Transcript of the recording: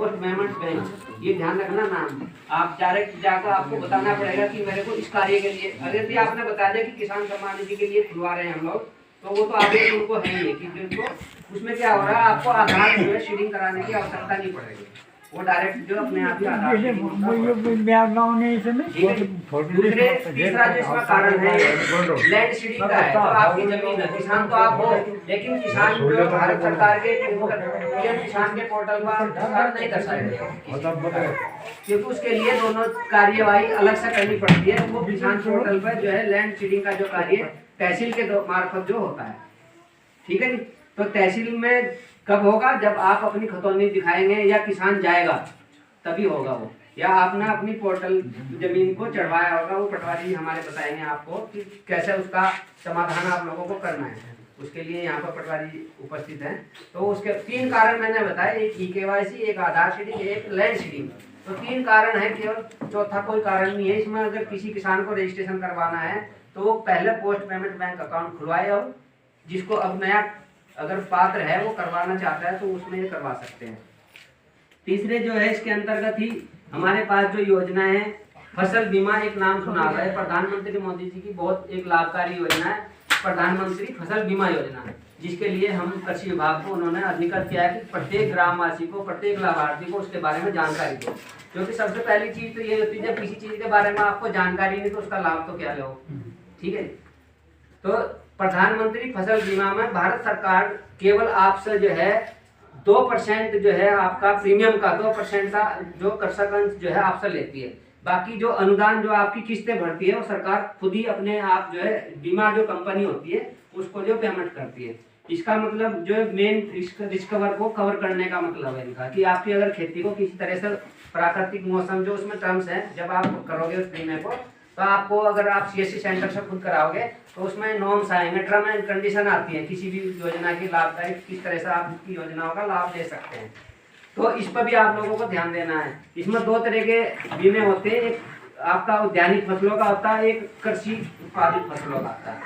Post payment bank, ये ध्यान रखना नाम। आप डायरेक्ट जाकर आपको बताना पड़ेगा कि मेरे को इस कार्य के लिए, अगर भी आपने बता दिया कि किसान सम्मान निधि के लिए खुलवा रहे हैं हम लोग, तो वो तो आगे उनको है ही कि जिनको उसमें क्या हो रहा है, आपको आधार जो है सीडिंग कराने की आवश्यकता नहीं पड़ेगी, वो डायरेक्ट जो अपने आप ही आधार सीडिंग होता है। दूसरे तीसरा जो इसका कारण है लैंड सीडिंग का है, तो आपकी जमीन है, किसान तो आप हो, लेकिन किसान जो भारत सरकार के पीएम किसान के पोर्टल पर नहीं दर्शाएगा, क्योंकि उसके लिए दोनों कार्यवाही अलग से करनी पड़ती है। वो किसान पोर्टल पर जो है लैंड सीडिंग का जो कार्य तहसील के मार्फत जो होता है, ठीक है जी। तो तहसील में कब होगा, जब आप अपनी खतौनी दिखाएंगे या किसान जाएगा तभी होगा वो, या आपने अपनी पोर्टल जमीन को चढ़वाया होगा, वो पटवारी जी हमारे बताएंगे आपको कि कैसे उसका समाधान आप लोगों को करना है। उसके लिए यहाँ पर पटवारी उपस्थित हैं। तो उसके 3 कारण मैंने बताया, एक ई-केवाईसी, एक आधार सीडिंग, एक लैंड सीडिंग। तो 3 कारण है, केवल चौथा कोई कारण नहीं है इसमें। अगर किसी किसान को रजिस्ट्रेशन करवाना है तो वो पहले पोस्ट पेमेंट बैंक अकाउंट खुलवाए, और जिसको अब नया अगर पात्र है वो करवाना चाहता है तो उसमें ये करवा सकते हैं। तीसरे जो है इसके अंतर्गत ही हमारे पास जो योजना है फसल बीमा, एक नाम सुना हुआ है, प्रधानमंत्री मोदी जी की बहुत एक लाभकारी योजना है प्रधानमंत्री फसल बीमा योजना, जिसके लिए हम कृषि विभाग को उन्होंने अधिकृत किया है कि प्रत्येक ग्रामवासी को, प्रत्येक लाभार्थी को उसके बारे में जानकारी दो। क्योंकि सबसे पहली चीज तो ये होती है, जब किसी चीज के बारे में आपको जानकारी नहीं तो उसका लाभ तो क्या लो, ठीक है। तो प्रधानमंत्री फसल बीमा में भारत सरकार केवल आपसे जो है 2% जो है आपका प्रीमियम का 2% का जो कृषक अंश जो है आपसे लेती है। बाकी जो अनुदान जो आपकी किस्तें भरती है वो सरकार खुद ही अपने आप जो है बीमा जो कंपनी होती है उसको जो पेमेंट करती है। इसका मतलब जो मेन रिस्क को कवर करने का मतलब है इनका, कि आपकी अगर खेती को किसी तरह से प्राकृतिक मौसम जो उसमें टर्म्स है, जब आप करोगे उस बीमे को, तो आपको अगर आप सीएससी सेंटर से खुद कराओगे तो उसमें नॉर्म्स आएंगे, टर्म एंड कंडीशन आती है किसी भी योजना की लाभदायक, किस तरह से आप इसकी योजनाओं का लाभ ले सकते हैं। तो इस पर भी आप लोगों को ध्यान देना है। इसमें 2 तरह के बीमे होते हैं, एक आपका उद्यानिक फसलों का होता है, एक कृषि उत्पादित फसलों का होता है।